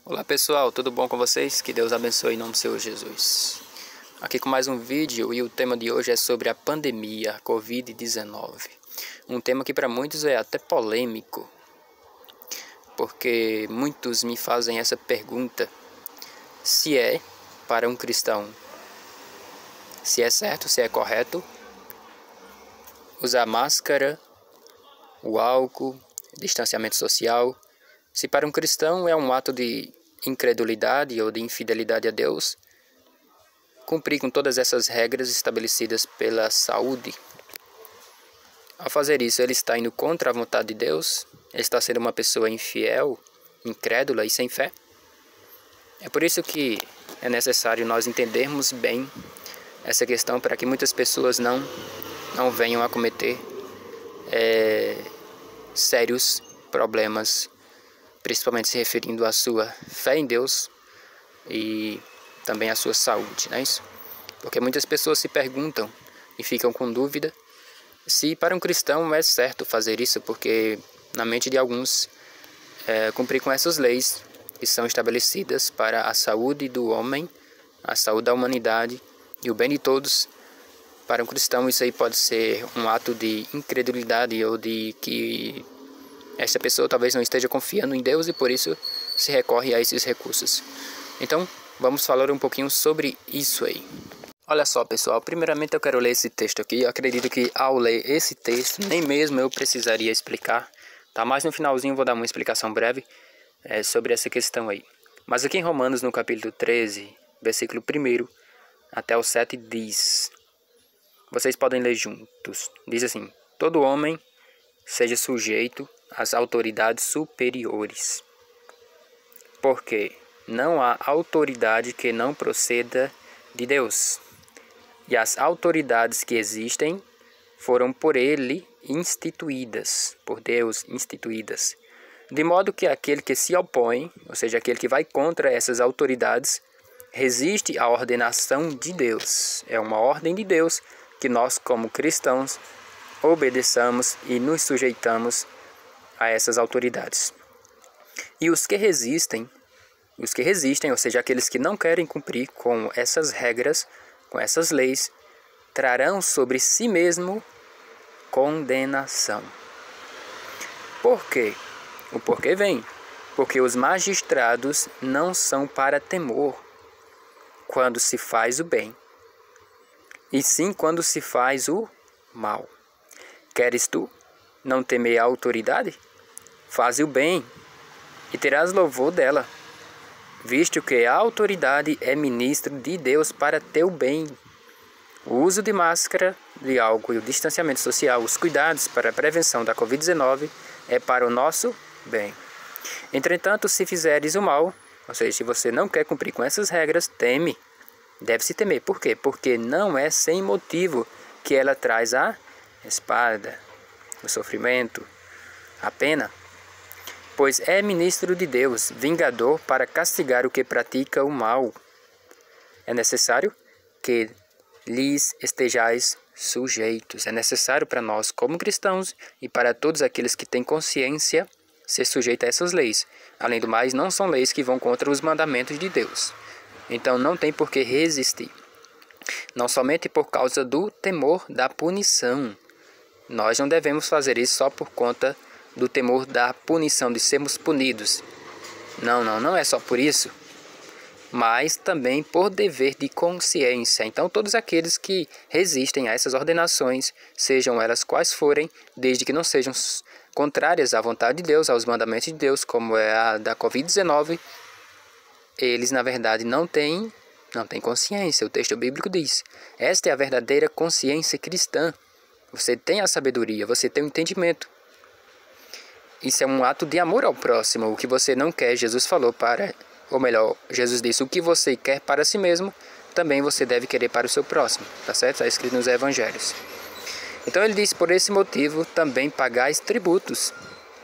Olá pessoal, tudo bom com vocês? Que Deus abençoe em nome do Senhor Jesus. Aqui com mais um vídeo e o tema de hoje é sobre a pandemia Covid-19. Um tema que para muitos é até polêmico, porque muitos me fazem essa pergunta: se é para um cristão, se é certo, se é correto usar máscara, o álcool, distanciamento social, se para um cristão é um ato de incredulidade ou de infidelidade a Deus cumprir com todas essas regras estabelecidas pela saúde. Ao fazer isso, ele está indo contra a vontade de Deus? Ele está sendo uma pessoa infiel, incrédula e sem fé? É por isso que é necessário nós entendermos bem essa questão para que muitas pessoas não venham a cometer sérios problemas, principalmente se referindo à sua fé em Deus e também à sua saúde, não é isso? Porque muitas pessoas se perguntam e ficam com dúvida se para um cristão é certo fazer isso, porque na mente de alguns cumprir com essas leis que são estabelecidas para a saúde do homem, a saúde da humanidade e o bem de todos. Para um cristão isso aí pode ser um ato de incredulidade ou de que essa pessoa talvez não esteja confiando em Deus e por isso se recorre a esses recursos. Então, vamos falar um pouquinho sobre isso aí. Olha só, pessoal, primeiramente eu quero ler esse texto aqui. Eu acredito que ao ler esse texto, nem mesmo eu precisaria explicar, tá? Mas no finalzinho eu vou dar uma explicação breve sobre essa questão aí. Mas aqui em Romanos, no capítulo 13, versículo 1 até o 7 diz... Vocês podem ler juntos. Diz assim: todo homem seja sujeito às autoridades superiores, porque não há autoridade que não proceda de Deus, e as autoridades que existem foram por Ele instituídas, por Deus instituídas, de modo que aquele que se opõe, ou seja, aquele que vai contra essas autoridades, resiste à ordenação de Deus. É uma ordem de Deus que nós, como cristãos, obedeçamos e nos sujeitamos a essas autoridades. E os que resistem, ou seja, aqueles que não querem cumprir com essas regras, com essas leis, trarão sobre si mesmo condenação. Por quê? O porquê vem. Porque os magistrados não são para temor quando se faz o bem, e sim quando se faz o mal. Queres tu não temer a autoridade? Faze o bem, e terás louvor dela, visto que a autoridade é ministro de Deus para teu bem. O uso de máscara, de álcool e o distanciamento social, os cuidados para a prevenção da Covid-19 é para o nosso bem. Entretanto, se fizeres o mal, ou seja, se você não quer cumprir com essas regras, teme. Deve-se temer. Por quê? Porque não é sem motivo que ela traz a espada, o sofrimento, a pena. Pois é ministro de Deus, vingador para castigar o que pratica o mal. É necessário que lhes estejais sujeitos. É necessário para nós, como cristãos, e para todos aqueles que têm consciência, ser sujeito a essas leis. Além do mais, não são leis que vão contra os mandamentos de Deus. Então não tem por que resistir. Não somente por causa do temor da punição. Nós não devemos fazer isso só por conta do temor da punição, de sermos punidos. Não é só por isso. Mas também por dever de consciência. Então todos aqueles que resistem a essas ordenações, sejam elas quais forem, desde que não sejam contrárias à vontade de Deus, aos mandamentos de Deus, como é a da Covid-19, eles, na verdade, não têm consciência. O texto bíblico diz: esta é a verdadeira consciência cristã. Você tem a sabedoria, você tem o entendimento. Isso é um ato de amor ao próximo. O que você não quer, Jesus falou ou melhor, Jesus disse: o que você quer para si mesmo, também você deve querer para o seu próximo. Tá certo? Está escrito nos evangelhos. Então ele diz: por esse motivo, também pagais tributos,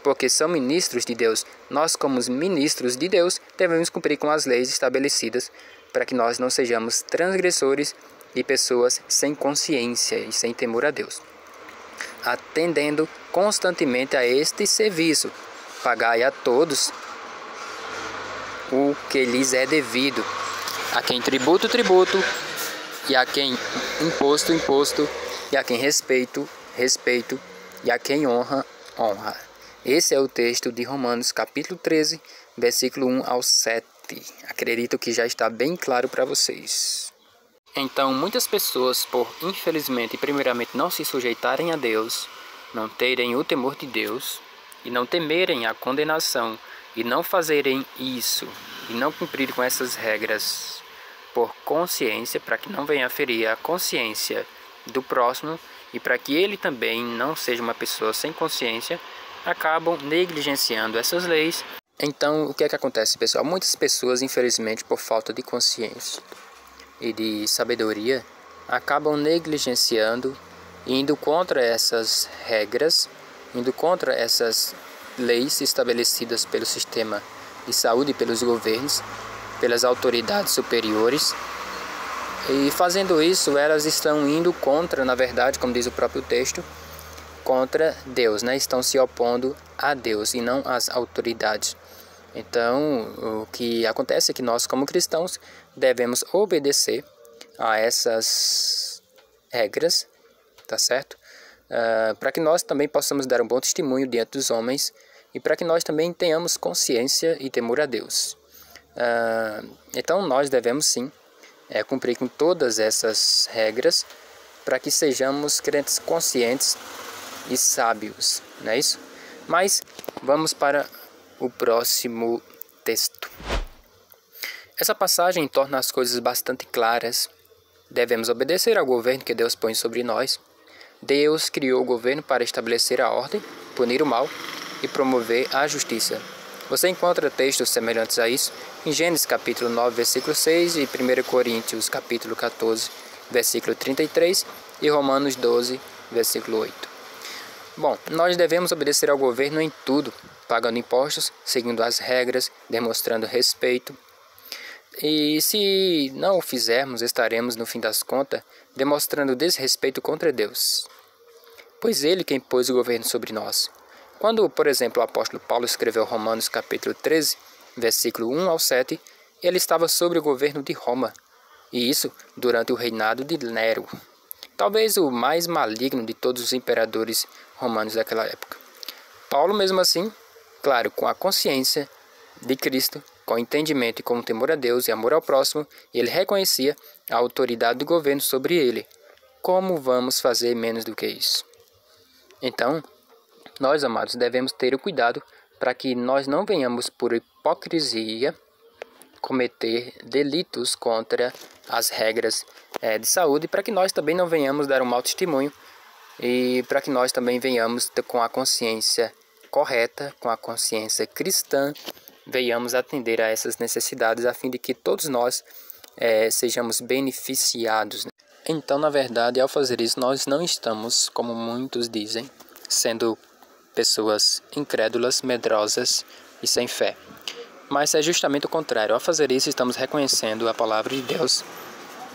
porque são ministros de Deus. Nós, como ministros de Deus, devemos cumprir com as leis estabelecidas para que nós não sejamos transgressores e pessoas sem consciência e sem temor a Deus. Atendendo constantemente a este serviço, pagai a todos o que lhes é devido. A quem tributo, tributo, e a quem imposto, imposto, e a quem respeito, respeito, e a quem honra, honra. Esse é o texto de Romanos capítulo 13, versículo 1 ao 7. Acredito que já está bem claro para vocês. Então, muitas pessoas, por infelizmente, primeiramente, não se sujeitarem a Deus, não terem o temor de Deus, e não temerem a condenação, e não fazerem isso, e não cumprirem com essas regras por consciência, para que não venha a ferir a consciência do próximo, e para que ele também não seja uma pessoa sem consciência, acabam negligenciando essas leis. Então, o que é que acontece, pessoal? Muitas pessoas, infelizmente, por falta de consciência e de sabedoria, acabam negligenciando, indo contra essas regras, indo contra essas leis estabelecidas pelo sistema de saúde, pelos governos, pelas autoridades superiores. E fazendo isso, elas estão indo contra, na verdade, como diz o próprio texto, contra Deus, né? Estão se opondo a Deus e não às autoridades. Então, o que acontece é que nós, como cristãos, devemos obedecer a essas regras, tá certo? Para que nós também possamos dar um bom testemunho diante dos homens e para que nós também tenhamos consciência e temor a Deus. Então, nós devemos sim cumprir com todas essas regras para que sejamos crentes conscientes e sábios, não é isso? Mas vamos para o próximo texto. Essa passagem torna as coisas bastante claras. Devemos obedecer ao governo que Deus põe sobre nós. Deus criou o governo para estabelecer a ordem, punir o mal e promover a justiça. Você encontra textos semelhantes a isso em Gênesis capítulo 9, versículo 6 e 1 Coríntios capítulo 14, versículo 33 e Romanos 12, versículo 8. Bom, nós devemos obedecer ao governo em tudo, pagando impostos, seguindo as regras, demonstrando respeito. E se não o fizermos, estaremos, no fim das contas, demonstrando desrespeito contra Deus, pois Ele quem pôs o governo sobre nós. Quando, por exemplo, o apóstolo Paulo escreveu Romanos capítulo 13, versículo 1 ao 7, ele estava sob o governo de Roma, e isso durante o reinado de Nero, talvez o mais maligno de todos os imperadores romanos daquela época. Paulo, mesmo assim, claro, com a consciência de Cristo, com entendimento e com temor a Deus e amor ao próximo, ele reconhecia a autoridade do governo sobre ele. Como vamos fazer menos do que isso? Então, nós, amados, devemos ter o cuidado para que nós não venhamos, por hipocrisia, cometer delitos contra as regras de saúde, para que nós também não venhamos dar um mau testemunho e para que nós também venhamos com a consciência correta, com a consciência cristã, venhamos atender a essas necessidades a fim de que todos nós sejamos beneficiados. Então, na verdade, ao fazer isso, nós não estamos, como muitos dizem, sendo pessoas incrédulas, medrosas e sem fé. Mas é justamente o contrário. Ao fazer isso, estamos reconhecendo a palavra de Deus.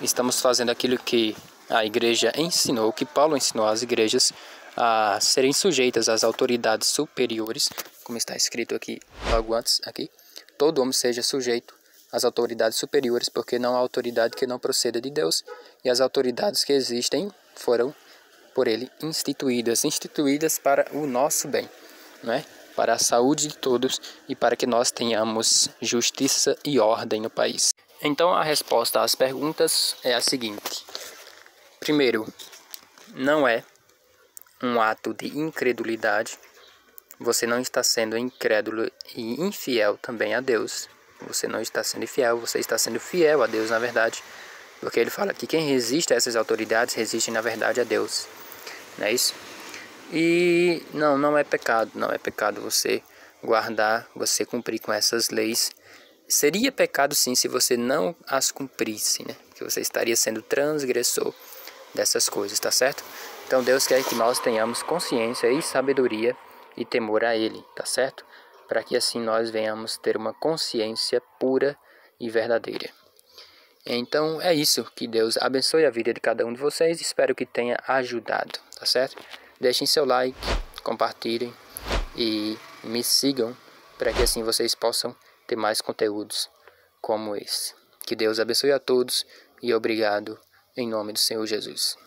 Estamos fazendo aquilo que a igreja ensinou, que Paulo ensinou às igrejas, a serem sujeitas às autoridades superiores, como está escrito aqui, logo antes, aqui. Todo homem seja sujeito às autoridades superiores, porque não há autoridade que não proceda de Deus, e as autoridades que existem foram por ele instituídas para o nosso bem, não é? Para a saúde de todos e para que nós tenhamos justiça e ordem no país. Então a resposta às perguntas é a seguinte. Primeiro, não é um ato de incredulidade. Você não está sendo incrédulo e infiel também a Deus. Você não está sendo infiel, você está sendo fiel a Deus, na verdade. Porque ele fala que quem resiste a essas autoridades resiste, na verdade, a Deus. Não é isso? E não é pecado. Não é pecado você guardar, você cumprir com essas leis. Seria pecado sim se você não as cumprisse, né? Que você estaria sendo transgressor dessas coisas, tá certo? Então Deus quer que nós tenhamos consciência e sabedoria e temor a Ele, tá certo? Para que assim nós venhamos ter uma consciência pura e verdadeira. Então é isso, que Deus abençoe a vida de cada um de vocês, espero que tenha ajudado, tá certo? Deixem seu like, compartilhem e me sigam para que assim vocês possam ter mais conteúdos como esse. Que Deus abençoe a todos e obrigado em nome do Senhor Jesus.